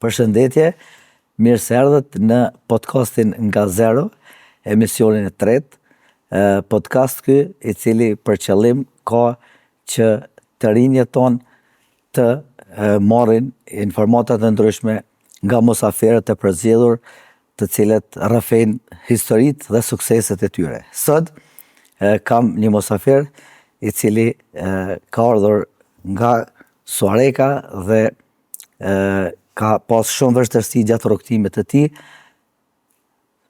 Përshëndetje, mirë se erdhët në podcastin Nga Zero, emisionin e tretë, podcast ky i cili për qëllim ka që të rinjët tonë të marrin informata të ndryshme nga mosaferët e përzgjedhur, të cilët rrëfejnë historitë dhe sukseset e tyre. Sot kam një mosafer i cili ka ardhur nga Suareka dhe ka pas shumë vështirësi gjatë rrugtimit të tij.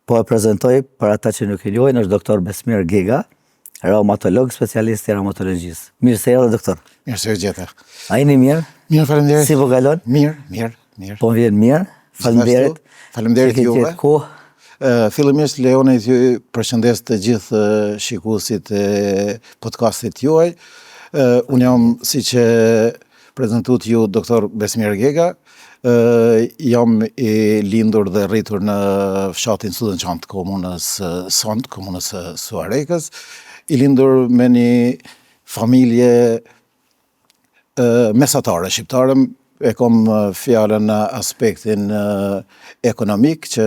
Po e prezantoj për ata që nuk e njohin, është doktor Besmir Gega, reumatolog, specialist i reumatologjisë. Mirë se erdhe, doktor. Mirë se u gjeta. A jeni mirë? Mirë, faleminderit. Si po kalon? Mirë. Po vjen mirë. Faleminderit. Faleminderit juve. Fillimisht lejoni t'ju përshëndes të gjithë shikuesit e podcastit juaj. Unë jam, siç e prezantuat ju, doktor Besmir Gega. Jam i lindur dhe rritur në fshatin Studençan të komunës Sont, komunës Suarekës. I lindur me një familje mesatare shqiptare. E kam fjalën në aspektin ekonomik, që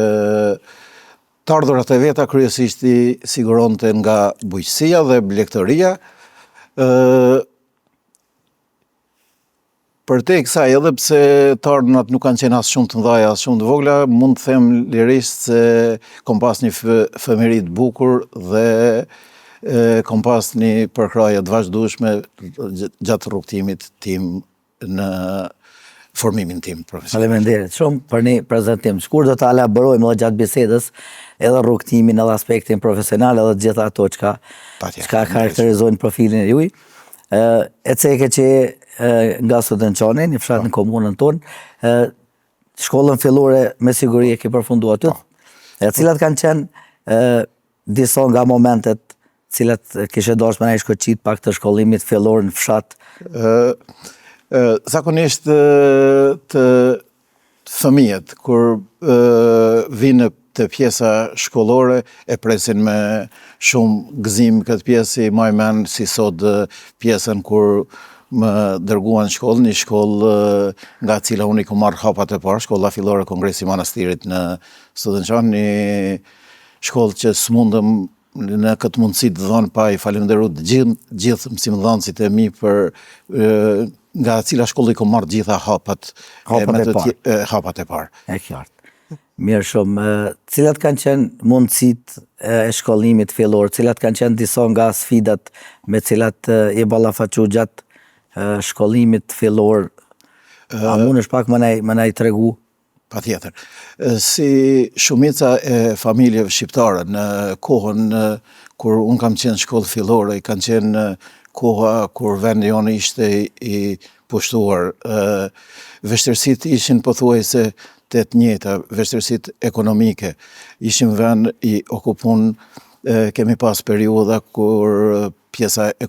të ardhurat e veta kryesisht i siguronte nga bujqësia dhe blegtoria. Për te kësaj, edhe pse të ardhurat nuk kanë qenë as shumë të mëdha, as shumë të vogla, mund të them lirisht se kam pas një fëmijëri të bukur dhe kam pas një përkraje të vazhdueshme gjatë rrugtimit tim në formimin tim profesional. Faleminderit shumë për një prezantim. Shkurt do ta elaborojmë edhe gjatë bisedës, edhe rrugtimin, edhe aspektin profesional, edhe të gjitha ato çka karakterizojnë profilin e juaj. E ceke që nga Studençani, një fshat në komunën tonë, shkollën fillore me siguri e ke përfunduar aty. Cilat kanë qenë disa nga momentet cilat kishe dashur me na shkoçit pak të shkollimit fillor në fshat? Zakonisht të fëmijët kur vinë të pjesa shkollore e presin me shumë gëzim këtë pjesë, i maj men si sot pjesën kur më dërguan shkollë, një shkollë nga cila unë i ku marrë hapat e parë, shkolla fillore Kongresi Manastirit në Studençan, një shkollë që s'mundëm në këtë mundësi të dhënë pa i falenderoj gjithë mësimdhënësit e mi për nga cila shkollë i ku marrë gjitha hapat e parë. E qartë. Mirë shumë. Cilat kanë qenë mundësitë e shkollimit fillor, cilat kanë qenë disa nga sfidat me cilat i ballafaqu gjatë shkollimit fillor? A mundesh pak më na i tregu? Patjetër. Si shumica e familjeve shqiptare në kohën kur unë kam qenë shkollë fillore, i kanë qenë koha kur vendi jonë ishte i pushtuar. Vështirësitë ishin pothuajse të njëjta, vështirësitë ekonomike. Ishim vend i okupun, kemi pas periudha kur pjesa e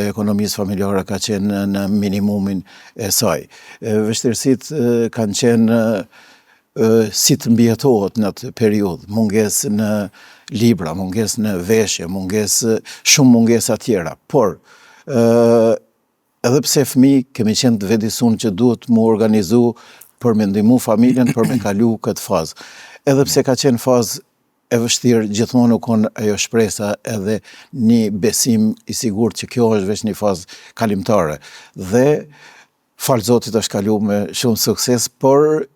ekonomisë familjare ka qenë në minimumin e saj. Vështirësitë kanë qenë si të mbjetohet në atë periudhë, mungesë në libra, mungesë në veshje, shumë mungesa tjera. Por, edhe pse fëmijë kemi qenë të vëdësuar që duhet mu organizu për me ndihmu familjen, për me kalu këtë fazë. Edhe pse ka qenë fazë e vështirë, gjithmonë u kon ajo shpresa edhe një besim i sigurt që kjo është vetëm një fazë kalimtare. Dhe falë Zotit është kalu me shumë sukses, por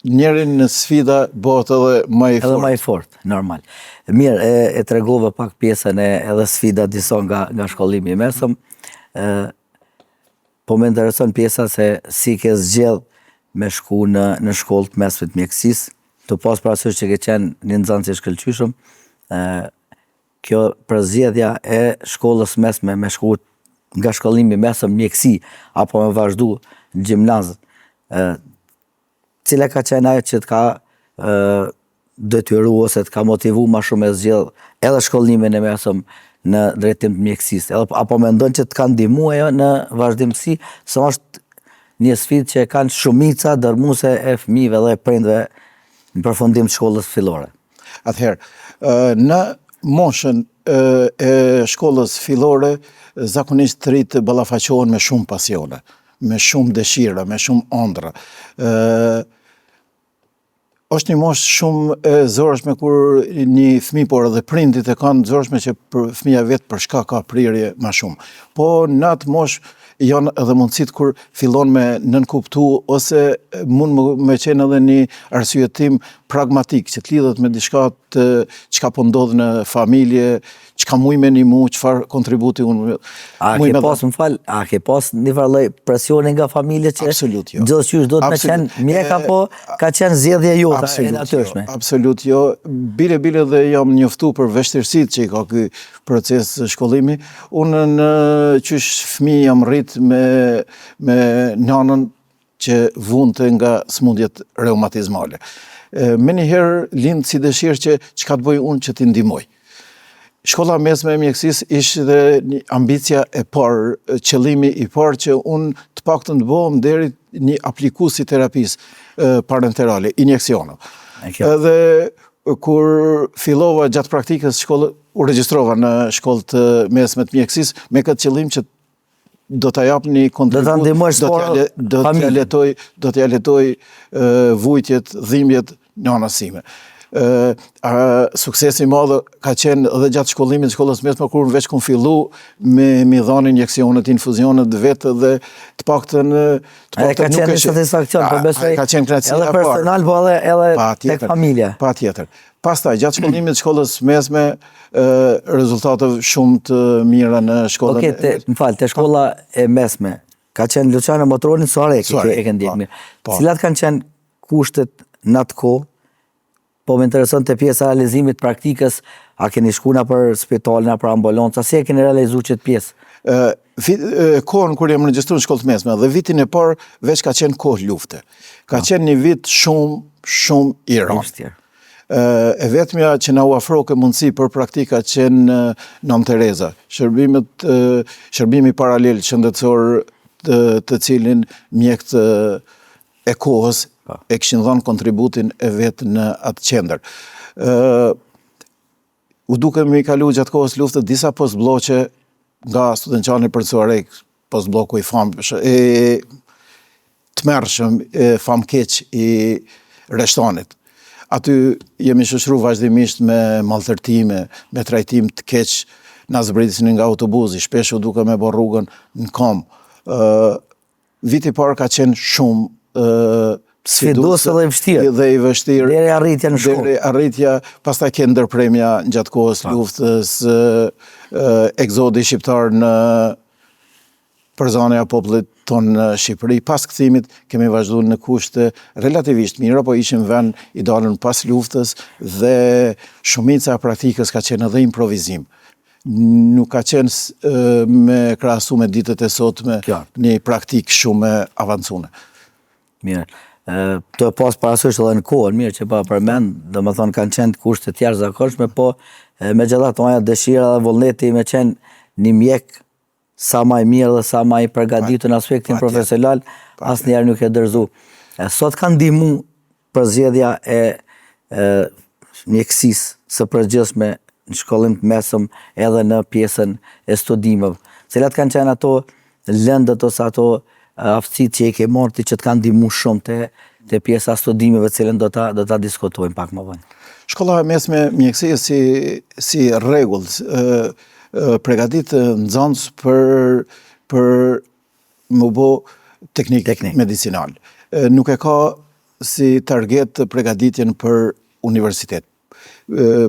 njerin në sfida bëhet edhe më i fortë. Edhe më i fortë, normal. Mirë, e tregova pak pjesën e edhe sfida disa nga shkollimi i mesëm. Po më intereson pjesa se si ke zgjedh me shku në shkollë të mesme të mjekësisë, të pas parasysh që ke qenë një nxënës i shkëlqyshëm. Kjo përzgjedhja e shkollës mesme me shku nga shkollimi mesëm mjekësi apo me vazhdu në gjimnaz, cila ka qenë ajo që të ka detyru ose të ka motivu ma shumë e zgjedh edhe shkollimin e mesëm në drejtim të mjekësisë, apo mendon që të kanë ndihmu ajo në vazhdimsi, se është një sfidë që kanë shumica dërmuese e fëmijëve dhe prindve në përfundim të shkollës fillore? Atëherë, në moshën e shkollës fillore, zakonisht të rritë ballafaqohen me shumë pasione, me shumë dëshira, me shumë ëndra. Është një moshë shumë e zorshme kur një fëmijë, por edhe prindit e kanë zorshme që për fëmija vetë për shka ka prirje ma shumë. Po në atë moshë janë edhe mundësit kur fillon me nënkuptu ose mund me qenë edhe një arsyetim pragmatik që t'lidhet me diçka të çka po ndodh në familje, çka muj me një mu, çfarë kontributi unë. A ke pas një farë lloj presioni nga familje që absolut jo. Gjithçysh do të me qenë mjek apo ka qenë zgjedhja jote e natyrshme? Absolut jo. Bile dhe jam njoftu për vështirësitë që i ka ky proces shkollimi. Unë në qysh fëmijë jam rrit me nanën që vunte nga smundjet reumatizmale. Me njëherë lindë si dëshirë që çka të bëj unë që t'i ndihmoj. Shkolla mesme e mjekësisë ishte dhe një ambicia e parë, qëllimi i parë që unë të paktën të bëhem deri një aplikues i terapisë parenterale, injeksiono. Edhe kur fillova gjatë praktikës shkollë, u regjistrova në shkollë të mesme të mjekësisë me këtë qëllim që do t'ja jap një kontribut, do t'ja letoj vujtjet, dhimbjet nënës sime. Suksesi i madh ka qenë edhe gjatë shkollimit të shkollës mesme kur veç kom fillu me dhënë injeksionet, infuzionet vetë dhe të paktën ka qenë një satisfakcion, po besoj edhe personal po edhe tek familja. Patjetër. Pastaj gjatë shkollimit të shkollës mesme rezultate shumë të mira në shkollën. Okej, më fal, te shkolla e mesme ka qenë Luciano Motroni Suareki e ke ndjek. Cilat kanë qenë kushtet në atë kohë? Po më intereson të pjesa e realizimit praktikës, a keni shkuna për spitalin, për ambulancë, si e keni realizu qëtë pjesë? Kohën kur jam regjistruar në shkollë të mesme dhe vitin e parë veç ka qenë kohë lufte. Ka qenë një vit shumë i rëndë. E vetmja që na u afro ke mundësi për praktika qenë Nën Tereza, shërbimi paralel shëndetësor të cilin mjekët e kohës e këshin dhënë kontributin e vetë në atë qendër. U duke me i kalu gjatë kohës luftët disa postbloqe nga Studençani për Suarek, postbloku i tmerrshëm, famkeq i Reshtanit. Aty jemi shoqëruar vazhdimisht me maltërtime, me trajtim të keq, na zbritin nga autobusi, shpesh u duke me bë rrugën në kom. Viti i parë ka qenë shumë sfidues edhe i vështirë. Deri arritja në shkollë. Deri arritja, pastaj ke ndërpremja gjatë kohës luftës, egzodi shqiptar në përzonja popullit tonë në Shqipëri. Pas kthimit kemi vazhduar në kushte relativisht mira, po ishim vend i dalën pas luftës dhe shumica e praktikës ka qenë edhe improvizim. Nuk ka qenë me krahasu me ditët e sotme një praktik shumë avancuar. Mirë. Të pas parasysh edhe në kohën, mirë që pa përmend, dhe më thonë kanë qenë kushte të jashtëzakonshme, po me gjithatë moja dëshira dhe vullneti me qenë një mjek sa më i mirë dhe sa më i përgatitur në aspektin profesional, asnjëherë nuk e dërzu. Sot kanë ndihmu përzgjedhja e mjekësisë së përgjithshme në shkollim të mesëm edhe në pjesën e studimeve. Cilat kanë qenë ato lëndët ose ato aftësitë që i ke marrë që të kanë ndihmu shumë te pjesa studimeve, cilën do ta diskutojmë pak më vonë. Shkolla e mesme mjekësisë si rregull përgatit nxënës për më bë teknik medicinal. Nuk e ka si target përgatitjen për universitet.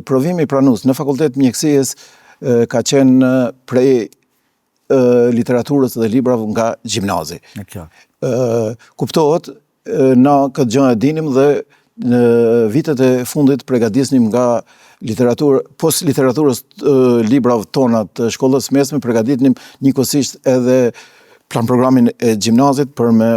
Provimi pranues në fakultet mjekësisë ka qenë prej literaturës dhe librave nga gjimnazi. Kuptohet, na këtë gjë e dinim dhe në vitet e fundit përgatisnim nga post literaturës librave tona të shkollës mesme, përgatitnim njëkohësisht edhe plan programin e gjimnazit për me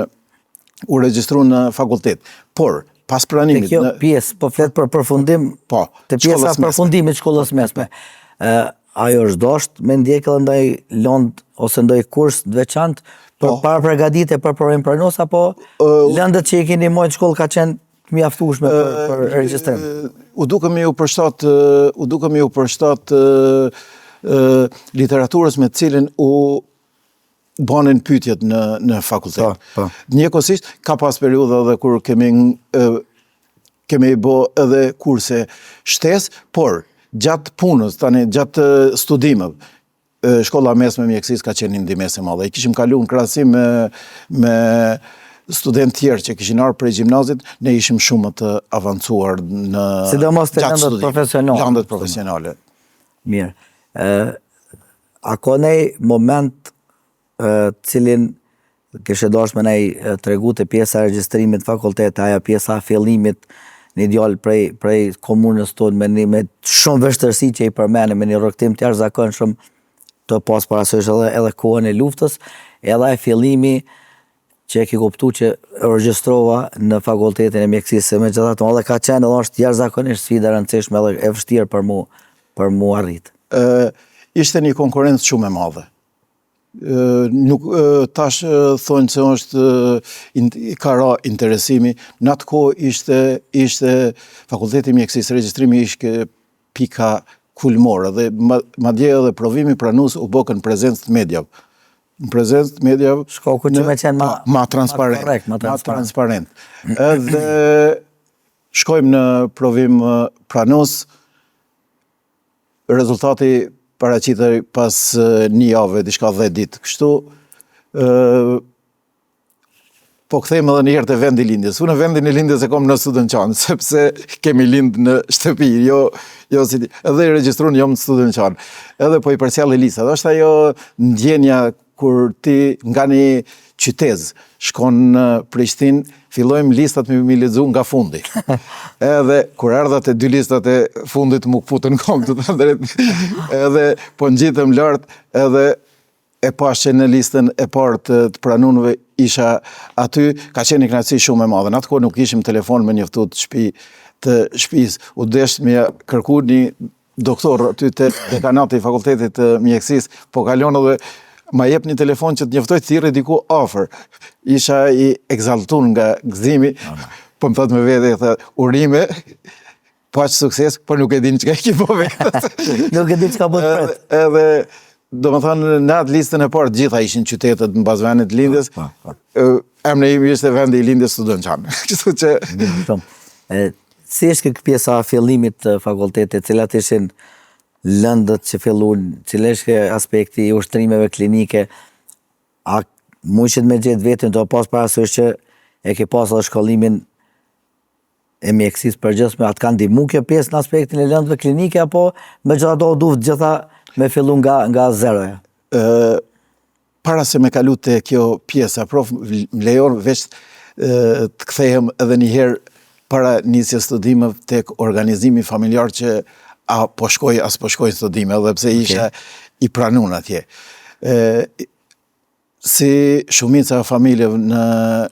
u regjistru në fakultet. Por, pas pranimit... Kjo pjesë, po flet për përfundim, të pjesa përfundimit shkollës mesme. Ajo është dosht me ndjek edhe ndaj lëndë ose ndaj kurs të veçantë për para përgatitje për provim pranues apo lëndët që i keni marrë në shkollë ka qenë të mjaftueshme për regjistrim? U duke me u përshtat literaturës me cilin u banin pyetjet në fakultet. Po. Njëkohësisht ka pas periudha edhe kur kemi bë edhe kurse shtesë, por gjatë punës, tani gjatë studimeve, shkolla mesme mjekësisë ka qenë një ndihmës e madhe. I kishim kaluar në krahasim me studentë tjerë që kishin ardhur prej gjimnazit, ne ishim shumë të avancuar në sidomos të lëndët profesionale. Lëndët profesionale. Mirë. A ka një moment cilin kështë dashme nej tregu të pjesa e regjistrimit fakultet, aja pjesa e fillimit, një djalë prej komunës tonë me shumë vështërsi që i përmene, me një rrugtim të jashtëzakonshëm të pas parasysh edhe kohën e luftës, edhe e fillimi që e ki kuptu që regjistrova në fakultetin e mjekësisë, me gjithatë edhe ka qenë edhe është jashtëzakonisht sfida e rëndësishme edhe e vështirë për mu arrit. Ishte një konkurrencë shumë e madhe. Nuk tash thonë se është ka ra interesimi, në atë kohë ishte fakulteti mjekësisë, regjistrimi ishte pika kulmore dhe madje edhe provimi pranues u bë në prezencë të medjave. Në prezencë të medjave shkoku që me qenë ma transparent. Edhe shkojmë në provim pranues, rezultati paraqitej pas një jave, diçka 10 ditë. Kështu, po kthejmë edhe një herë te vendi i lindjes. Unë në vendin e lindjes e kam në Studençan, sepse kemi lind në shtëpi, jo si edhe i regjistruar jam në Studençan. Edhe po i përcjell lista. Është ajo ndjenja kur ti nga një qytet shkon në Prishtinë, fillojmë listat me lexu nga fundi. Edhe kur erdha te 2 listat e fundit më futën kom të drejt. Edhe po ngjitëm lart, edhe e pash që në listën e parë të pranuarve isha aty, ka qenë një kënaqësi shumë e madhe. Në atë kohë nuk kishim telefon me njoftu të shtëpisë. U desh me kërku një doktor aty te dekanati i fakultetit të mjekësisë, po kalon edhe ma jep një telefon që të njoftoj të thirrë diku afër. Isha i egzaltuar nga gëzimi, po më thot me vete, urime, paq sukses, por nuk e din çka ke po vetë. Nuk e din çka po të pret. Edhe do më thonë, në atë listën e parë, gjitha ishin qytetet në bazë vendit lindjes, emri im ishte vendi i lindjes Studençan. Kështu që... Si është këtë pjesa fillimit të fakultetit, cilat ishin lëndët që fillun, cilë është aspekti i ushtrimeve klinike, a mundshit me gjetë vetën të pas parasysh që e ke pas edhe shkollimin e mjekësisë përgjithshme, atë kanë ndihmu kjo pjesë në aspektin e lëndëve klinike, apo megjithatë duhet gjitha me fillu nga zeroja? Para se me kalu te kjo pjesa, prof, më lejon veç të kthehem edhe një herë para nisjes studimeve tek organizimi familjar që a po shkoj, as po shkoj studime, edhe pse isha i pranun atje. Si shumica e familjeve në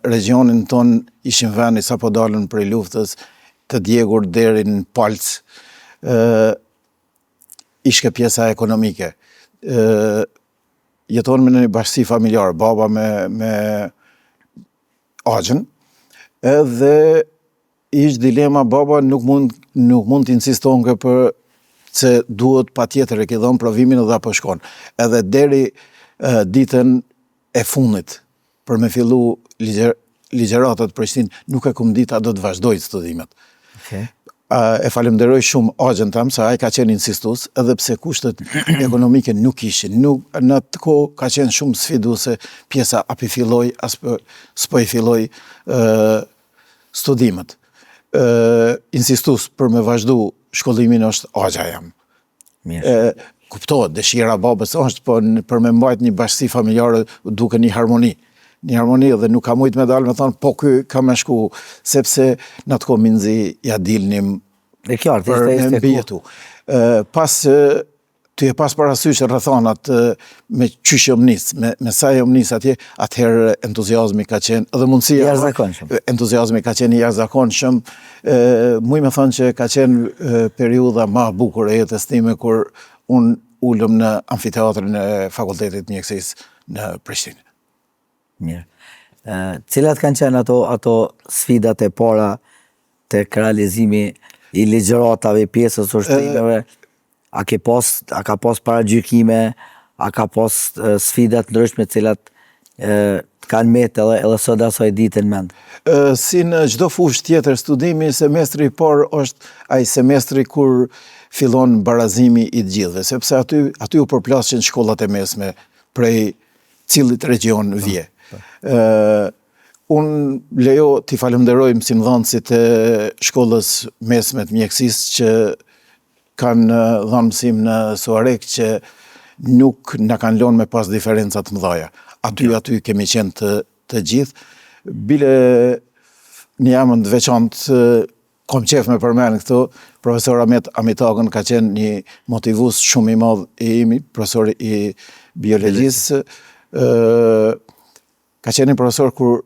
regionin ton ishin veni sa po dalën prej luftës, të djegur deri në palc, ishte pjesa ekonomike. Jeton me një bashkësi familjar, baba me axhën, edhe ishte dilema, baba nuk mund të insistonte për se duhet pa tjetër e ke dhënë provimin edhe apo shkon. Edhe deri ditën e fundit, për me fillu ligjeratat Prishtinë, nuk e kum ditë a do të vazhdoj studimet. E falemderoj shumë axhën tam, se ai ka qenë insistus, edhe pse kushtet ekonomike nuk ishin. Në atë kohë ka qenë shumë sfiduese pjesa api filloj, as s'po i filloj studimet. Insistus për me vazhdu shkollimin është axha jam. Kuptohet, dëshira babës është, po për me mbajt një bashkësi familjare duke një harmoni. Një harmoni dhe nuk ka mujt me dalë me thonë, po ky ka me shku, sepse në të minzi ja dilnim për me mbjetu. Ty e pas parasysh rrethonat me qysh jom nis, me sa jom nis atje, atëherë entuziazmi ka qenë, edhe mundësia, entuziazmi ka qenë i jashtëzakonshëm. Muj me thonë që ka qenë periudha ma bukur e jetës time, kur unë ullëm në amfiteatrin e Fakultetit Mjekësisë në Prishtinë. Mirë. Cilat kanë qenë ato sfidat e para tek realizimi i ligjëratave, pjesës ushtrimeve? A ka pas paragjykime, a ka pas sfidat ndryshme cilat kanë met edhe sot asoj ditën mend. Si në çdo fushë tjetër studimi, semestri i parë është ai semestri kur fillon barazimi i të gjithëve, sepse aty u përplashin shkollat e mesme prej cilit region vje. Unë lejo t'i falenderoj mësimdhënësit e shkollës mesme të mjekësisë që kanë dhënë mësim në Suarek që nuk na kanë lënë me pas diferencat mëdha. Aty kemi qenë të gjithë. Bile një jamën të veçantë, kom qef me përmenë këtu, profesor Ahmet Amitagën ka qenë një motivus shumë i madh i imi, profesor i biologjisë. Ka qenë një profesor kur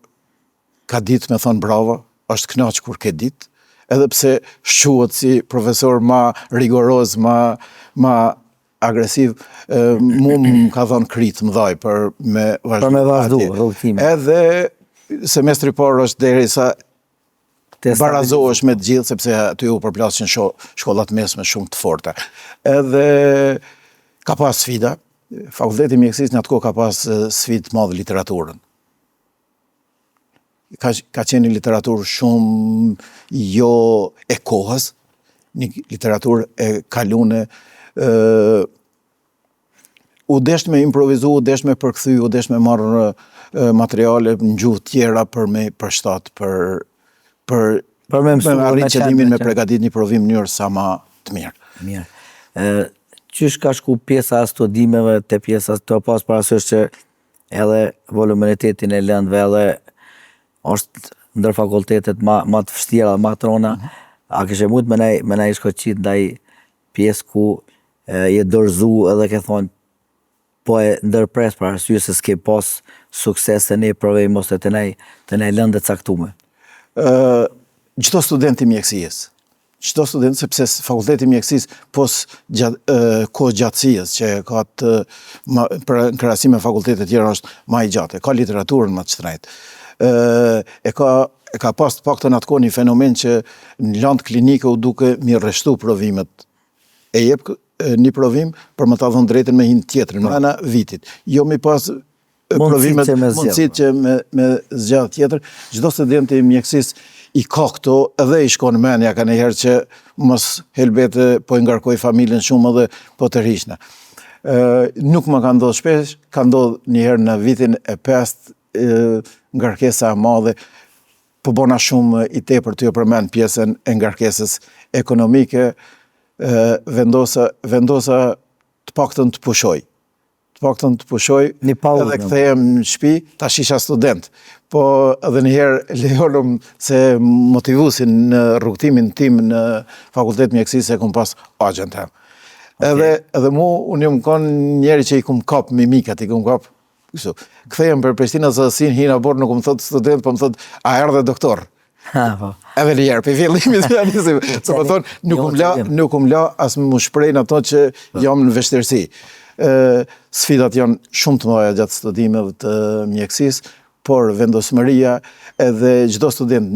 ka ditë me thonë bravo, është knaq kur ke ditë, edhe pse shquhet si profesor ma rigoroz, ma agresiv, mu më ka dhënë kritë mëdhaj për me vazhdu rrugtimin. Edhe semestri parë është derisa barazohesh me të gjithë, sepse aty u përplasin shkollat mesme shumë të forta. Edhe ka pas sfida, fakulteti i mjekësisë në atë kohë ka pas sfidë të madhe literaturën. Ka qenë një literaturë shumë jo e kohës, një literaturë e kalune, u desht me improvizu, u desht me përkthy, u desht me marrë materiale në gjuhë tjera për me përshtat, për me arrit qëllimin me përgatit një provim në mënyrë sa ma të mirë. Mirë. Qysh ka shku pjesa studimeve të pjesa të pas parasysh që edhe voluminitetin e lëndëve edhe është ndër fakultetet ma të vështira, ma të rona, a kështë mund me na i shkoqit ndaj pjesë ku je dorëzu edhe ke thonë po e ndërpres për arsye se s'ke pas sukses të ne provim ose të ne lëndë caktume. Çdo student i mjekësisë, çdo student, sepse fakulteti i mjekësisë pos kohë gjatësisë që ka për krahasim me fakultetet tjera është më i gjatë, ka literaturën më të shtrenjtë. E ka pas të paktën atë kohë një fenomen që në landë klinike u duke mi rreshtu provimet. E jep një provim për më ta dhënë drejtën me hinë tjetër, në ana vitit. Jo mi pas provimet mundësit që me zgjadh tjetër. Çdo student i mjekësisë i ka këto, edhe i shkon menja ka njëherë që mos helbete po i ngarkoj familjen shumë edhe po të rishna. Nuk më ka ndodhur shpesh, ka ndodhur njëherë në vitin e 5 ngarkesa e madhe, po bona shumë i tepër të jo përmend pjesën e ngarkesës ekonomike, vendosa të paktën të pushoj. Edhe kthehem në shtëpi, tash isha student. Po edhe njëherë lejonëm se motivusin në rrugtimin tim në fakultet mjekësisë e kum pas agent hem. Edhe mu, unë jam kanë njeri që i kum kap mimikat, i kum kap kështu. Kthehem për Prishtinë zësin, hina borë, nuk më thot student, po më thot, a erdhe doktor? Edhe njerë, për fillimit të janisim, se më thonë, nuk më la as më shprejnë ato që jam në vështirësi. Sfidat janë shumë të mëdha gjatë studimeve të mjekësisë, por vendosmëria edhe çdo student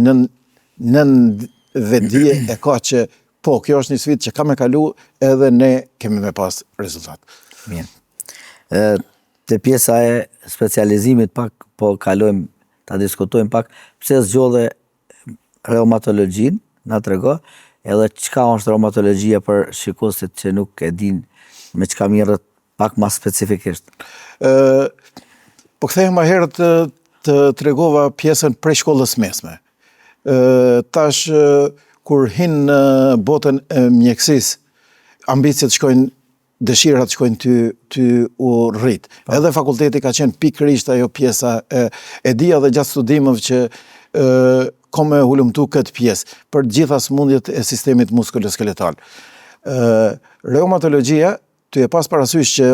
nën vetdije e ka që po, kjo është një sfidë që ka me kalu edhe ne kemi me pas rezultat. Mirë. Te pjesa e specializimit pak, po kalojmë, ta diskutojmë pak, pse zgjodhe reumatologjin, na trego, edhe çka është reumatologjia për shikuesit që nuk e din me çka mirret pak më specifikisht. Po kthehem më herët të tregova pjesën prej shkollës mesme. Tash kur hin në botën e mjekësisë, ambicet shkojnë, dëshirat shkojnë ty u rrit. Edhe fakulteti ka qenë pikërisht ajo pjesa e dia dhe gjatë studimeve që kom me hulumtu këtë pjesë për gjitha sëmundjet e sistemit muskuloskeletal. Reumatologjia, ty e pas parasysh që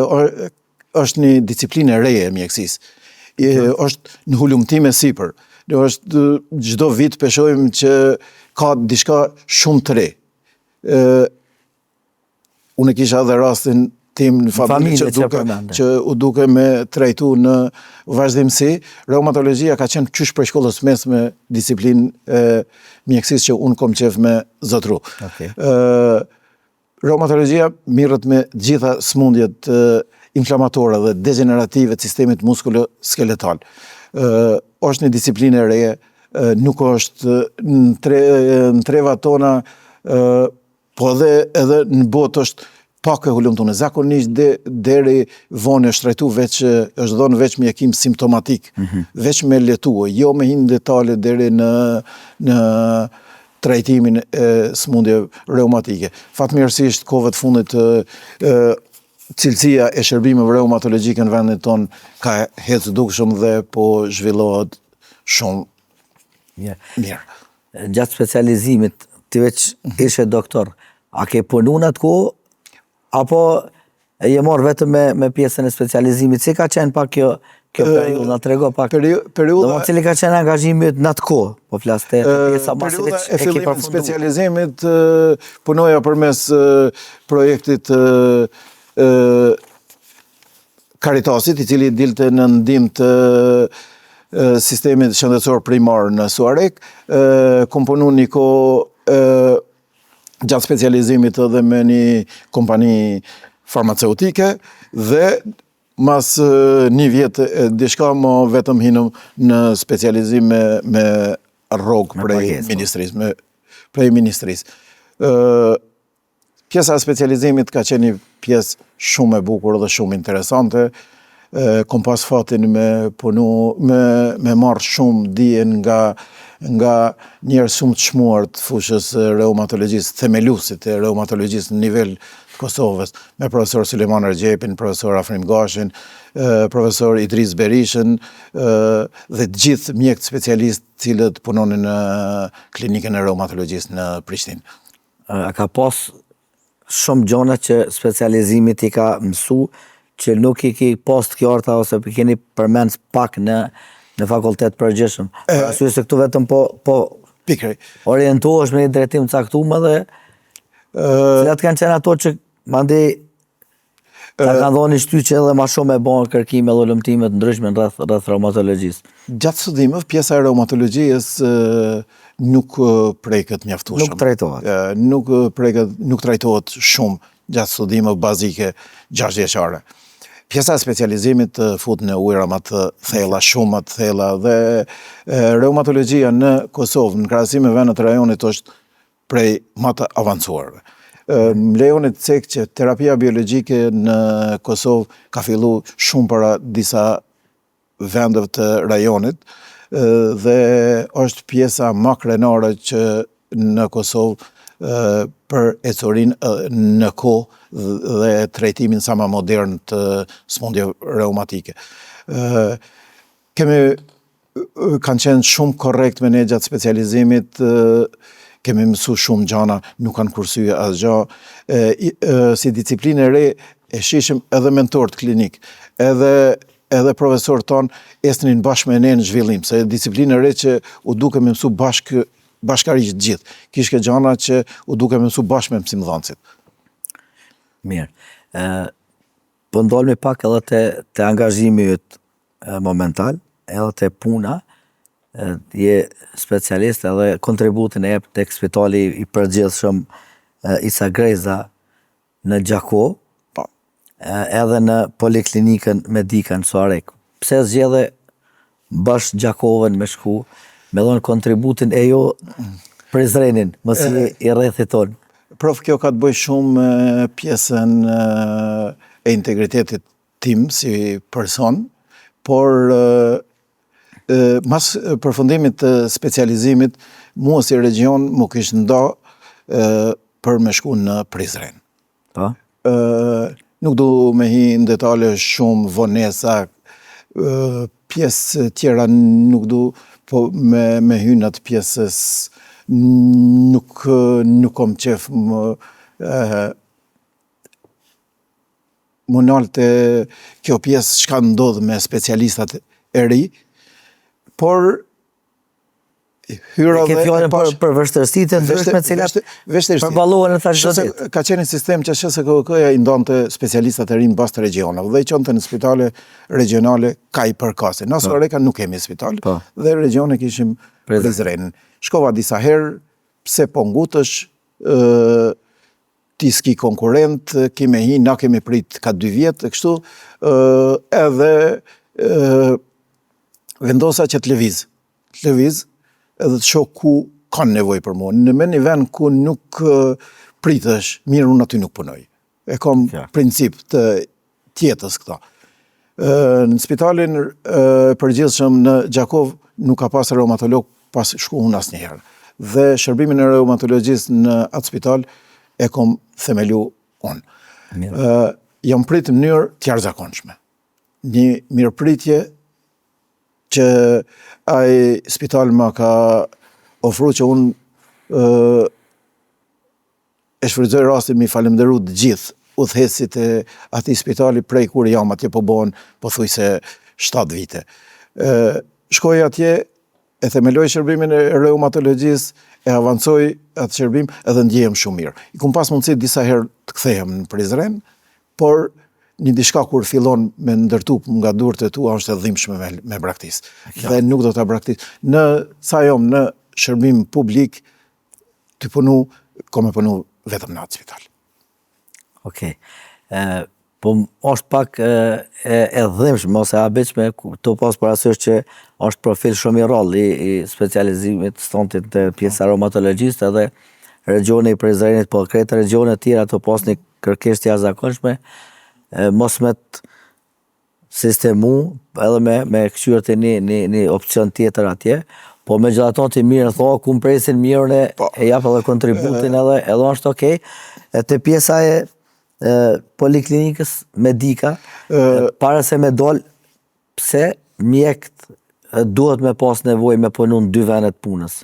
është një disiplinë e reje e mjekësisë. Është në hulumtime sipër. Është çdo vit peshojmë që ka diçka shumë të re. Unë kisha edhe rastin tim në familje që u duke me trajtu në vazhdimsi. Reumatologjia ka qenë qysh për shkollës mesme disiplinë e mjekësisë që unë kom qef me zotru. Reumatologjia mirret me gjitha sëmundjet inflamatore dhe degenerative të sistemit muskuloskeletal. Është një disiplinë e re, nuk është në treva tona, po edhe në botë është pak e hulumtuar. Zakonisht deri vonë është trajtuar është dhënë veç mjekim simptomatik, veç me letua, jo me hinë detale deri në trajtimin e sëmundjeve reumatike. Fatmirësisht kohëve të fundit cilësia e shërbimeve reumatologjike në vendin tonë ka ecdukshëm dhe po zhvillohet shumë mirë. Gjatë specializimit, ti veç ishe doktor, a ke punu në atë kohë, apo e je morë vetëm me pjesën e specializimit? Si ka qenë pak kjo periudhë, na trego pak. Do cili ka qenë angazhimi në atë kohë, po flas te pjesa më së veç e fillimit të specializimit punoja përmes projektit Caritasit, I cili dilte në ndihmë të sistemit shëndetësor primar në Suarek. Kom punu një kohë gjatë specializimit edhe me një kompani farmaceutike dhe mas një vjetë diçka më vetëm hinëm në specializim me rrogë prej ministrisë. Pjesa e specializimit ka qenë një pjesë shumë e bukur dhe shumë interesante. Kom pas fatin me marrë shumë dijen nga njerëz shumë të shmuar të fushës reumatologjisë, themelusit e reumatologjisë në nivel të Kosovës, me profesor Suleman Ergjepin, profesor Afrim Gashin, profesor Idris Berishën dhe të gjithë mjekët specialistë cilët punonin në klinikën e reumatologjisë në Prishtinë. A ka pas shumë gjona që specializimit I ka mësu që nuk I ki pas të kjarta ose keni përmend pak në fakultet përgjithshëm. Arsye se këtu vetëm po orientohesh me një drejtim të caktuar dhe cilat kanë qenë ato që mandej ta kanë dhënë shtyqje edhe më shumë e bën kërkime dhe ulëmtime të ndryshme rreth reumatologjisë. Gjatë studimeve pjesa e reumatologjisë nuk preket mjaftueshëm. Nuk trajtohet. Nuk trajtohet shumë gjatë studimeve bazike 6 vjeçare. Pjesa e specializimit fut në ujëra më të thella, shumë më të thella dhe reumatologjia në Kosovë, në krahasim me vendet e rajonit, është prej më të avancuarve. Më lejoni të cek që terapia biologjike në Kosovë ka fillu shumë para disa vendeve të rajonit dhe është pjesa më krenare që në Kosovë për ecorin në kohë dhe trajtimin sa më modern të sëmundjeve reumatike. Kanë qenë shumë korrekt me ne gjatë specializimit, kemi mësu shumë gjana, nuk kanë kursye asgjë. Si disiplinë e re e shishim edhe mentor të klinik, edhe profesor tonë esnin bashkë me ne në zhvillim, se disiplinë e re që u duke me mësu bashkarisht gjithë. Kishke gjana që u duke me mësu bashkë me mësimdhënësit. Mirë. Po ndolmi pak edhe te angazhimi yt momental, edhe te puna, je specialist edhe kontributin e jep tek Spitali I Përgjithshëm Isa Greza në Gjako, edhe në Poliklinikën Medika në Suarek. Pse zgjedhe bash Gjakovën me shku, me dhënë kontributin e jo Prizrenin, mos I rrethit tonë? Prof, kjo ka të bëj shumë pjesën e integritetit tim si person, por mas përfundimit të specializimit, mua si region më kishë nda për me shku në Prizren. Nuk du me hi në detale shumë vonesa, pjesë tjera nuk du, po me hy në atë pjesës nuk kom qef më nalte kjo pjesë çka ndodh me specialistat e ri, por hyra dhe për vështirësitë ndryshme të cilat përballohen në thashë. Ka qenë një sistem që SHSKK-ja I ndonte specialistat e rinj bas të regionave dhe I qonte në spitale regionale ka I përkase. Në Suareka nuk kemi spital dhe regione kishim Prizrenin. Shkova disa herë, pse po ngutësh, ti s'ki konkurent, kime hi, na kemi prit ka 2 vjetë, kështu, edhe vendosa që të lëviz, edhe të shoh ku kanë nevojë për mua. Në një vend ku nuk pritesh, mirë unë aty nuk punoj. E kam princip të tjetës këta. Në spitalin përgjithshëm në Gjakov nuk ka pas reumatolog pas shku unë asnjëherë. Dhe shërbimin e reumatologjisë në atë spital e kom themelu unë. Jam prit në mënyrë tjarëzakonshme. Një mirëpritje që ai spital ma ka ofru që unë e shfrytëzoj rastin mi falenderu të gjithë udhëheqësit e atij spitali prej kur jam atje po bëhen pothuajse 7 vite. Shkoj atje, e themeloj shërbimin e reumatologjisë, e avancoj atë shërbim edhe ndjehem shumë mirë. I kum pas mundësi disa herë të kthehem në Prizren, por një diçka kur fillon me ndërtu nga durët e tua është e dhimbshme me braktis. Dhe nuk do ta braktis. Në sa jam në shërbim publik, të punu, ko me punu vetëm në atë spital. Okej. Po është pak e dhimbshme ose e habitshme të pas parasysh që është profil shumë i rrallë i specializimit stontit të pjesa reumatologjisë edhe regioni i Prizrenit, po krejt regionet tjera të pas një kërkesë të jashtëzakonshme, mos me të sistemu edhe me këshyër të një opcion tjetër atje, po me gjithaton të mirë thoa, ku më presin mirën e jap edhe kontributin edhe është okej. E të pjesa e poliklinikës medika, para se me dol, pse mjekët duhet me pas nevojë me punu në 2 vendet punës?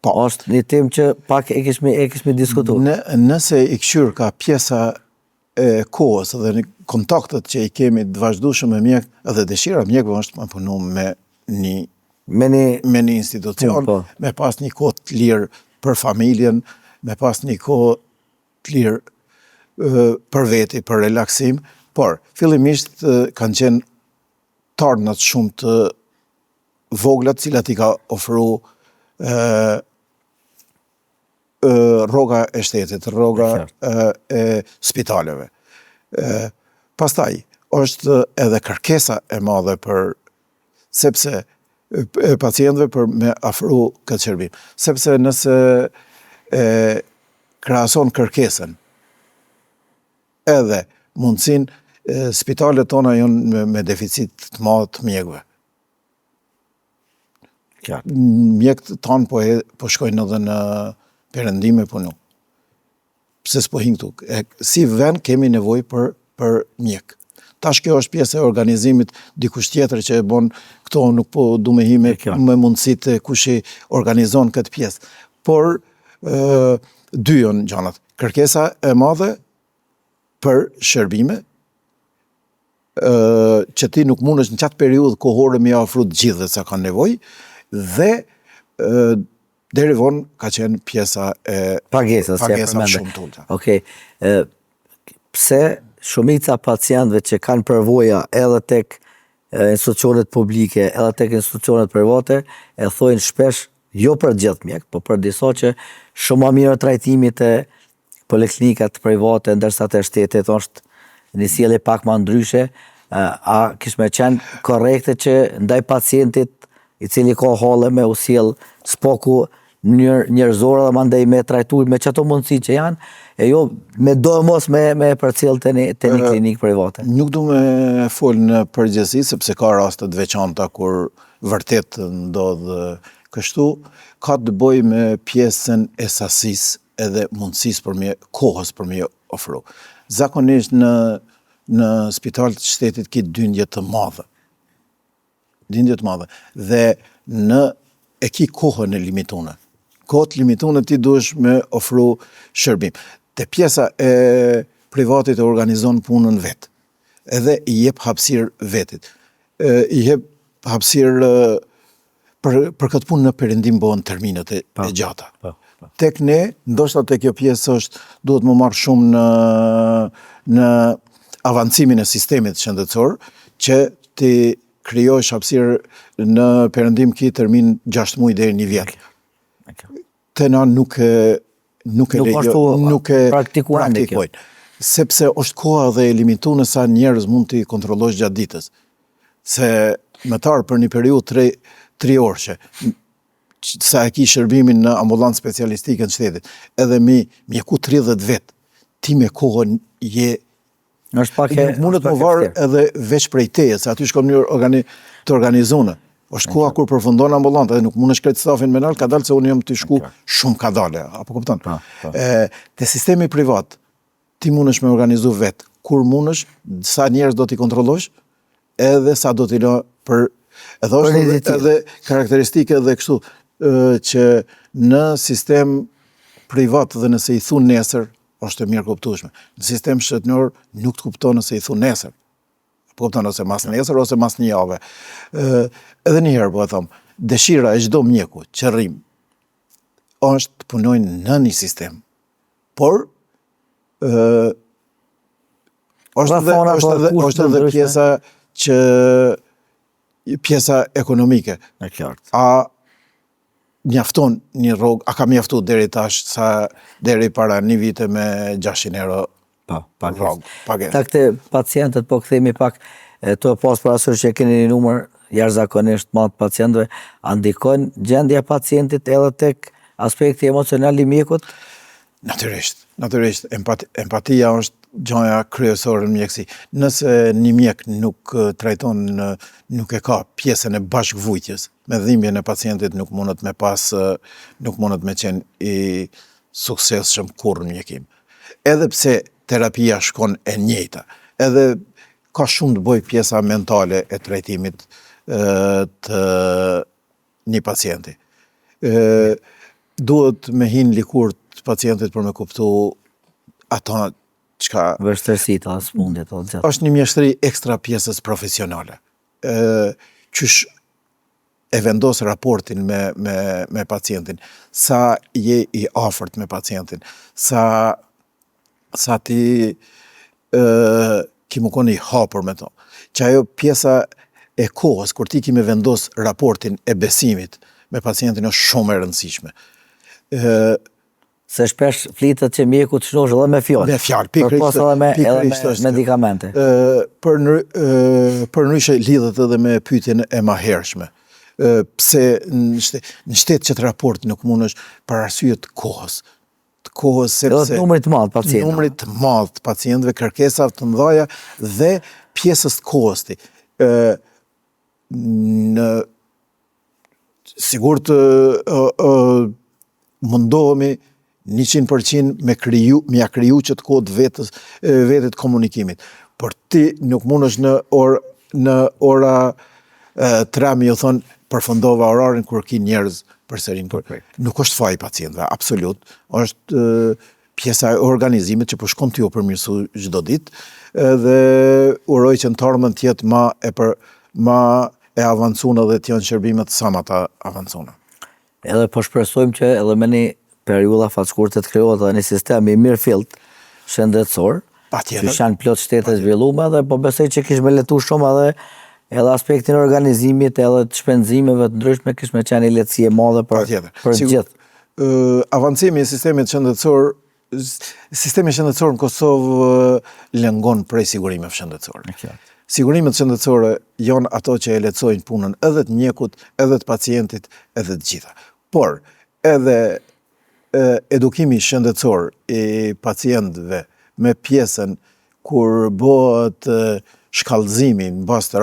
Është një temë që pak e kishmi diskutu. Nëse i këshyr ka pjesa e kohës dhe në kontaktet që i kemi të vazhdueshëm me mjek, edhe dëshira mjekëve është me punu me një institucion, me pas një kohë të lirë për familjen, me pas një kohë të lirë për veti, për relaksim, por fillimisht kanë qenë tarnat shumë të voglat, cilat i ka ofru rroga e shtetit, rroga e spitaleve. Pastaj, është edhe kërkesa e madhe sepse pacientëve për me afru këtë shërbim. Sepse nëse krahason kërkesën edhe mundësin, spitalet tona janë me deficit të madh të mjekëve. Mjekët tanë po shkojnë edhe në perëndim me punu. Pse s'po hin këtu? Si vend kemi nevojë për mjek. Tash kjo është pjesë e organizimit dikush tjetër që e bon këto, nuk po du me hi me mundësit kush i organizon këtë pjesë. Por, 2 janë gjanat. Kërkesa e madhe për shërbime, që ti nuk mundesh në qatë periudhë kohore me ofru të gjithë dhe sa kanë nevojë, dhe deri vonë ka qenë pjesa e pagesës shumë të ulta. Okej. Pse shumica pacientëve që kanë përvoja edhe tek institucionet publike, edhe tek institucionet private, e thojnë shpesh, jo për gjithë mjek, po për disa që shumë më mirë trajtimit e poliklinikat private, ndërsa të shtetit është një sjellje pak më ndryshe, a kish me qenë korrekte që ndaj pacientit i cili ka halle me u sjell spoku njerëzore dhe mandej me trajtu me çato mundësi që janë, e jo me do mos me përcjell të një klinikë private. Nuk du me fol në përgjithësi, sepse ka raste të veçanta kur vërtet ndodh kështu, ka të bëj me pjesën e sasisë edhe mundësisë kohës për me ofru. Zakonisht në spital të shtetit ki dyndje të madhe. Dhe e ki kohën e limitune. Kohët limitune ti duhesh me ofru shërbim. Te pjesa e privatit e organizon punën vetë. Edhe i jep hapësirë vetit. I jep hapësirë për këtë punë në perëndim bëhen terminet e gjata. Tek ne, ndoshta tek kjo pjesë duhet më marrë shumë në avancimin e sistemit shëndetësor, që ti krijosh hapësirë në perëndim ki termin 6 muaj deri 1 vjet. Te na nuk nuk e praktikojnë. Sepse është koha dhe e limituar sa njerëz mund t'i kontrollosh gjatë ditës. Se metar për një periudhë 3 orëshe, sa e ki shërbimin në ambulancë specialistike në shtetit, edhe mjeku 30 vetë, ti me kohën je... Nuk mundet më varë edhe veç prej teje, se aty shkom një të organizone. Është koha kur përfundon ambulant, edhe nuk mund është kretë stafin me nalë, ka dalë se unë jam të shku shumë ka dalë, apo kupton? Te sistemi privat, ti mund është me organizu vetë, kur mund është, sa njerës do t'i kontrollosh, edhe sa do t'i lë për... Edhe karakteristike dhe kështu, që në sistem privat dhe nëse i thunë nesër, është e mirë kuptueshme. Në sistem shtetëror nuk të kupton nëse i thunë nesër. Po kupton ose mas nesër ose mas një jave. Edhe një herë, po e thom, dëshira e çdo mjeku, qërrim, është të punojnë në një sistem. Por, është edhe pjesa ekonomike. A mjafton një rrogë, a ka mjaftu deri tash deri para një vite me 600 euro rrogë, pagesë. Ta këte pacientët, po këthemi pak, të pas parasysh që keni një numër jashtëzakonisht madh të pacientëve, a ndikon gjendja e pacientit edhe tek aspekti emocional i mjekut? Natyrisht. Empatia është gjaja kryesore në mjekësi. Nëse një mjek nuk trajton, nuk e ka pjesën e bashkëvujtjes, me dhimbjen e pacientit nuk mundet me qenë i suksesshëm kurrë në mjekim. Edhe pse terapia shkon e njëjta, edhe ka shumë të bëj pjesa mentale e trajtimit të një pacienti. Duhet me hinë likur të pacientit për me kuptu ata çka vështirësitë as smundjet o gjatë. Është një mjeshtri ekstra pjesës profesionale. Qysh e vendos raportin me pacientin, sa je i afërt me pacientin, sa ti ki më koni hapur me to. Që ajo pjesa e kohës, kur ti ki me vendos raportin e besimit me pacientin është shumë e rëndësishme. Se shpesh flitet që mjeku të shnosh edhe me fjalë. Me fjalë, pikërisht edhe me medikamente. Për ndryshe lidhet edhe me pyetjen e mahershme. Pse në shtet që të raport nuk mund është për arsye të kohës. Edhe numrit të madh pacientëve. Numrit të madh të pacientëve, kërkesa të mëdha dhe pjesës të kosti. Sigurt mundohemi 100% me ja kriju që të kodë vetet komunikimit. Por ti nuk mund është në ora 3 mi ju thonë përfundova orarin kur ki njerëz përsërin. Nuk është faj pacientëve, absolut. Është pjesa e organizimit që shkon t'ju përmirësu çdo ditë dhe uroj që në tarmën tjetë ma e avancuna dhe t'janë shërbimet sa ma ta avancuna. Edhe po shpresojmë që edhe me një periudha fatshkurte të krijohet edhe një sistem i mirë fillt shëndetësor, që janë plot shtete zhvilluara dhe po besoj që kish me letu shumë edhe aspektin e organizimit, edhe të shpenzimeve të ndryshme kish me qenë një lehtësi e madhe për gjithë. Avancimi i sistemi shëndetësor në Kosovë lëngon prej sigurimeve shëndetësore. Sigurimet shëndetësore janë ato që e lehtësojnë punën edhe të mjekut, edhe të pacientit, edhe të gjitha. Por edhe edukimi shëndetësor i pacientëve me pjesën kur bëhet shkallëzimi në bazë të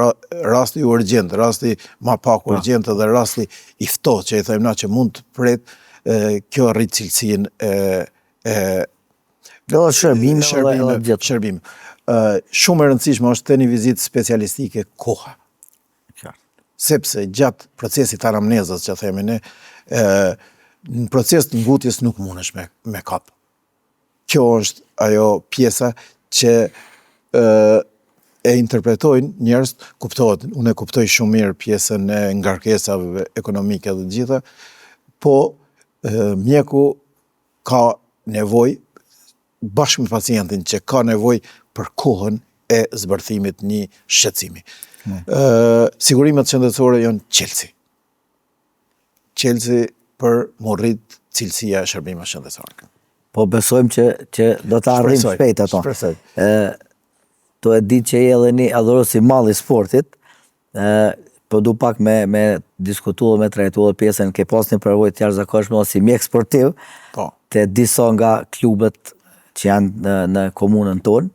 rasti urgjent, rasti ma pak urgjent dhe rasti i ftohtë që i thëjmë na që mund të pret, kjo rrit cilësinë e shërbime. Shumë e rëndësishme është të një vizitë specialistike koha. Sepse gjatë procesit anamnezës që themi ne, në proces të ngutjes nuk mundesh me kap. Kjo është ajo pjesa që e interpretojnë njerëz, kuptohet, unë e kuptoj shumë mirë pjesën e ngarkesave ekonomike dhe gjitha, po mjeku ka nevojë bashkë me pacientin që ka nevojë për kohën e zbërthimit një shqetësimi. Sigurimet shëndetësore janë qelësi për më rrit cilësia e shërbimeve shëndetësore. Po besojmë që do të arrim shpejt ato. Shpresoj. To e di që je edhe një adhurues i madh i sportit, po du pak me diskutu dhe me trajtu dhe pjesën ke pas një përvojë të jashtëzakonshme si mjek sportiv, Po. te disa nga klubet që janë në komunën tonë.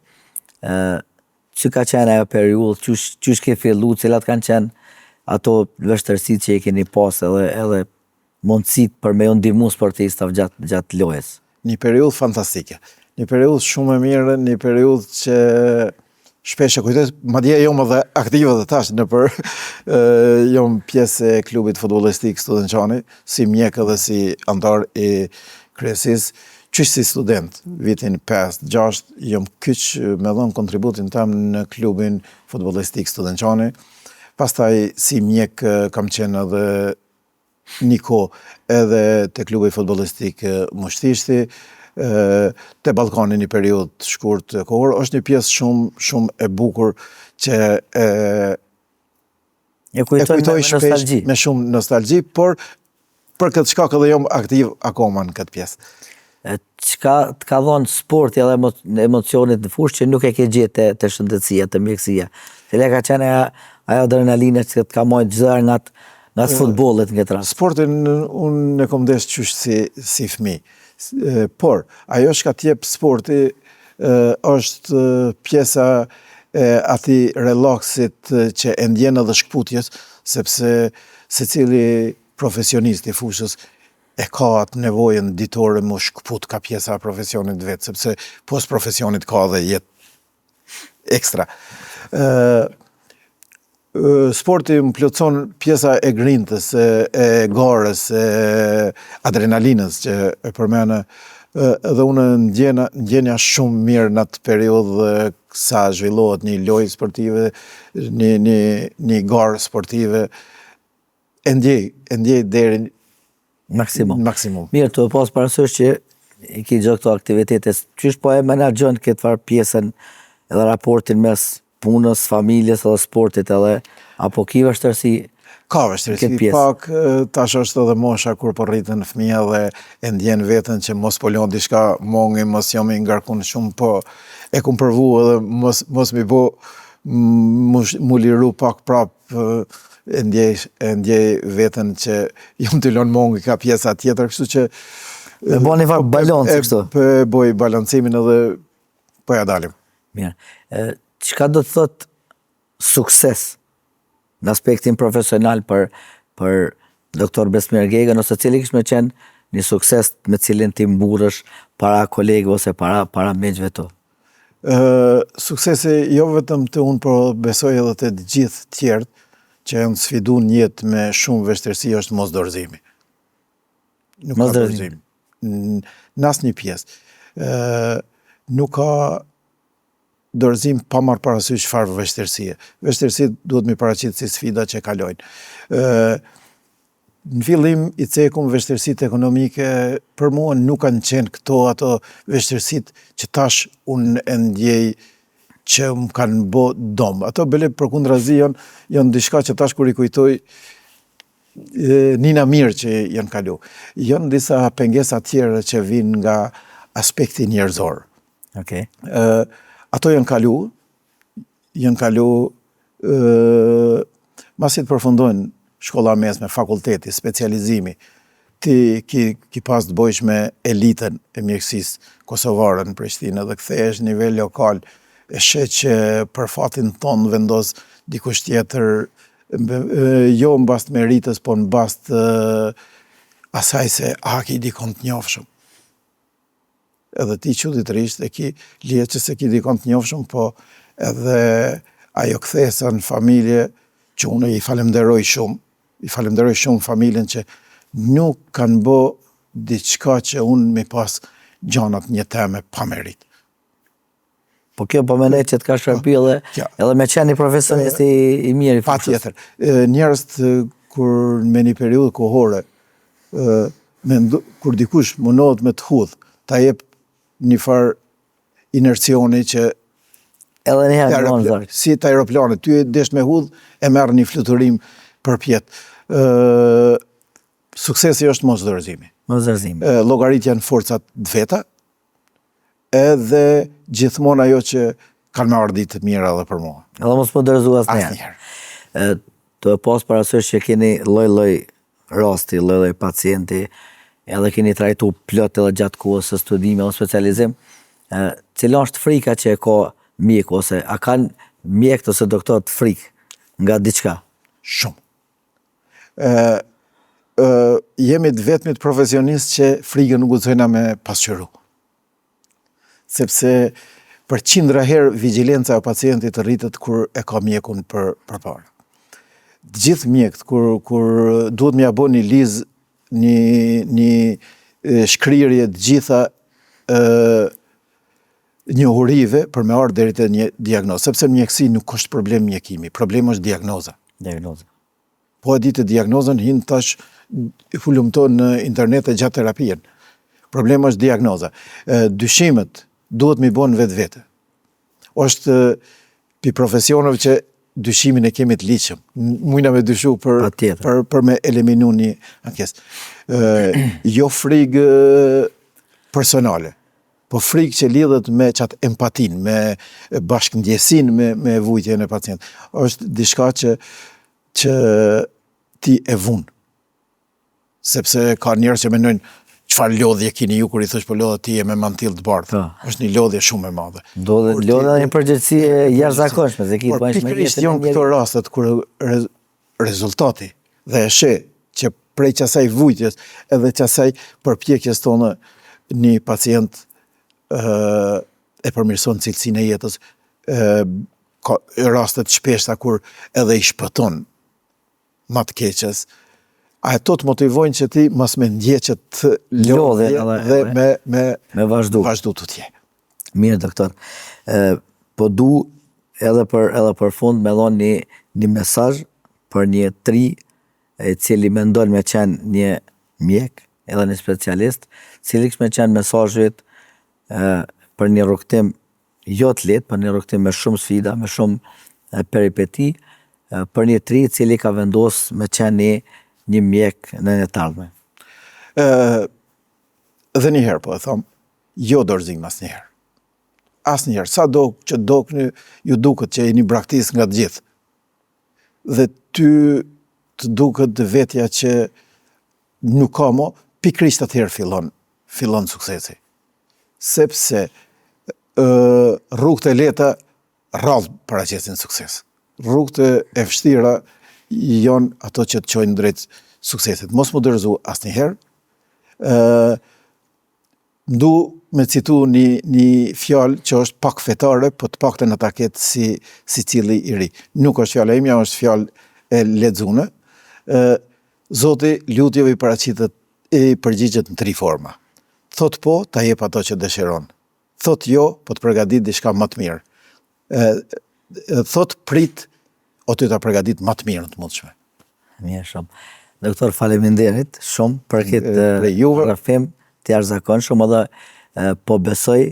Që ka qenë ajo periudhë, qysh ke fillu, cilat kanë qenë ato vështërsitë që i keni pas edhe mundësit për me ju ndihmu sportistëve gjatë lojës? Një periudhë fantastike. Një periudhë shumë e mirë, një periudhë që shpesh e kujtoj, madje jom edhe aktive dhe tash jom pjesë e klubit futbollistik Studençani, si mjek edhe si antar i kryesisë, qysh si student, vitin 5-6, jom kyç me dhënë kontributin tam në klubin futbollistik Studençani. Pastaj si mjek kam qenë edhe një kohë edhe te klubi futbollistik Mushtishti, te Ballkani një periudhë të shkurt kohore, është një pjesë shumë e bukur që e kujtoj shpesh me shumë nostalgji, por për këtë shkak edhe jam aktiv akoma në këtë pjesë. Çka të ka dhënë sporti edhe emocionit në fushë që nuk e ke gjetë te shëndetësia, te mjekësia? Cila ka qenë ajo adrenalina që të ka marrë çdo herë nga futbollet në këtë rast? Sportin unë e kam ndesh qysh si fëmijë. Por ajo që ka t'jep sporti është pjesa e atij relaksit që e ndjen edhe shkputjes, sepse secili profesionist i fushës e ka atë nevojën ditore më shkput ka pjesa e profesionit vetë, sepse post profesionit ka dhe jetë ekstra. Sporti më plotëson pjesa e grintës, e garës, e adrenalinës që e përmene, edhe unë ndjenja shumë mirë në atë periudhë sa zhvillohet një lojë sportive, një garë sportive, e ndjej deri maksimum. Mirë, të pas parasysh që i ki gjithë këto aktivitete, qysh po e menaxhon këtë farë pjesën edhe raportin mes punës, familjes edhe sportit edhe, apo ki vështërsi? Ka vështërsi, pak tash është edhe mosha kur po rritën fëmija dhe e ndjen veten që mos po lon diçka mongi, mos jam i ngarkun shumë, po e kum provu edhe mos mi bo mu liru pak prap, e ndjej veten që jam të lon mongi ka pjesa tjetër, kështu që me bo një farë balancë kështu. Po boj balancimin edhe po ja dalim. Mirë. Çka do të thotë sukses në aspektin profesional për doktor Besmer Gegën, ose cili kishte me qenë një sukses me cilin ti mburrësh para kolegëve ose para miqve tu? Suksesi jo vetëm të unë, por besoj edhe të gjithë tjerët që janë sfidu një jetë me shumë vështirësi është mos dorëzimi. Nuk ka dorëzim. Në asnjë pjesë. Nuk ka dorëzim pa marrë parasysh çfarë vështirësie. Vështirësitë duhet mi paraqitet si sfida që kalojnë. Në fillim i cekun vështirësitë ekonomike, për mua nuk kanë qenë ato vështirësitë që tash unë e ndjej që më kanë bo dom. Ato bile përkundrazi janë diçka që tash kur i kujtoj nina mirë që janë kalu. Janë disa pengesa tjera që vinë nga aspekti njerëzor. Okay. Ato janë kalu masi të përfundojnë shkolla mesme, fakulteti, specializimi, ti ki pas të bojsh me elitën e mjekësisë kosovare në Prishtinë dhe kthehesh në nivel lokal, e sheh që për fatin tonë vendos dikush tjetër, jo mbast meritës, po mbast asaj se ki dikon të njohshëm. Edhe ti çuditërisht e ki lihet që se ki dikon të njohshëm, po edhe ajo kthesa në familje që unë i falenderoj shumë familjen që nuk kanë bë diçka që unë mi pas gjanat një teme pa merit. Po kjo po mendoj që të ka shërby edhe me qenë një profesionist i mirë i fushës. Patjetër. Njerëz kur me një periudhë kohore, kur dikush mundohet me të hudh, ta jep një farë inercioni që edhe një herë si të aeroplanet, ty e desh me hudh, e merr një fluturim përpjet. Suksesi është mos dorëzimi. Mos dorëzimi. Llogaritja në forcat të veta, edhe gjithmonë ajo që kanë me ardhi të mira edhe për mua. Edhe mos më dërzu asnjëherë. Të pas parasysh që keni lloj-lloj rasti, lloj-lloj pacienti, edhe keni trajtu plot edhe gjatë kohës së studimit ose specializim, cila është frika që e ka mjeku, ose a kanë mjekët ose doktorët frikë nga diçka? Shumë. Jemi të vetmit profesionistë që frikën nuk guxojna me pasqyru. Sepse për qindra herë vigjilenca e pacientit rritet kur e ka mjekun përpara. Të gjithë mjekët kur duhet m'ia bënë një lizë, një shkrirje të gjitha njohurive për me ardhur deri te një diagnozë, sepse në mjekësi nuk është problem mjekimi, problemi është diagnoza. Po e ditë diagnozën hin tash hulumton në internet e gjatë terapien. Problemi është diagnoza. Dyshimet duhet mi bën vetvete. Është pi profesionëve që dyshimin e kemi të ligjshëm. Mujna me dyshu për me eliminu një ankesë. Jo frikë personale, po frikë që lidhet me qatë empatin, me bashkëndjesin me vujtjen e pacientit. Është diçka që ti e vunë. Sepse ka njerëz që mendojnë çfarë lodhje keni ju kur i thosh po lodha ti me mantill të bardhë. Është një lodhje shumë e madhe. Lodha një përgjithësi e jashtëzakonshme, se ki po është pikërisht janë këto rastet kur rezultati dhe e sheh që prej qasaj vujtjes edhe qasaj përpjekjes tonë një pacient e përmirëson cilësinë e jetës, ka rastet shpeshta kur edhe i shpëton më të keqes. Ato të motivojnë që ti mas me ndjeqet të lodhe dhe me vazhdu të tje. Mirë, doktor. Po du edhe për fund me dhonë një mesazh për një tri e cili mendon me qenë një mjek edhe një specialist, cili kështë me qenë mesazhet për një rrugtim jo të lehtë, për një rrugtim me shumë sfida, me shumë peripeti, për një tri cili ka vendosur me qenë një mjek në një të ardhme. Dhe njëherë po e thomë, jo dorëzim asnjëherë. Asnjëherë, sa do që ju duket që jeni braktis nga të gjithë. Dhe ty të duket vetja që nuk ka mo, pikrisht atëherë fillon suksesi. Sepse rrugët e lehta rrallë paraqesin sukses. Rrugët e vështira janë ato që të çojnë drejt suksesit. Mos më dorëzu asnjëherë. Ndu me citu një fjalë që është pak fetare, po të paktën ata ketë si cili i ri. Nuk është fjala imja, është fjalë e lexuar. Zoti lutjeve i paraqitet i përgjigjet në tri forma. Thot po, ta jep ato që dëshiron. Thot jo, po të përgatit diçka më të mirë. Thot prit, o të ta përgatit më të mirë të mundshme. Mirë shumë. Doktor, faleminderit shumë për këtë rrafim të jashtëzakonshëm, edhe po besoj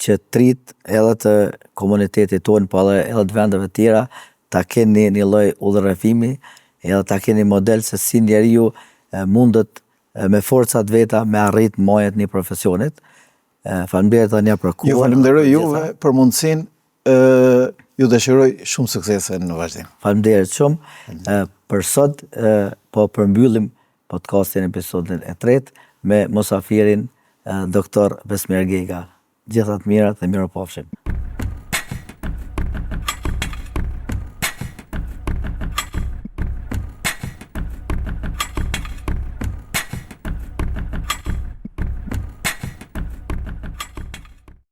që trit edhe të komunitetit tonë, po edhe të vendeve tjera, ta keni një lloj udhërrafimi, edhe ta keni model se si njeriu mundet me forcat veta me arrit majet një profesionit. Faleminderit edhe një për kohën. Ju falenderoj juve për mundësinë, ju dëshiroj shumë suksese në vazhdim. Faleminderit shumë. Për sot po përmbyllim podcastin episodin e tretë me mosafirin doktor Besmer Gega. Gjithat mirat dhe mirupafshim.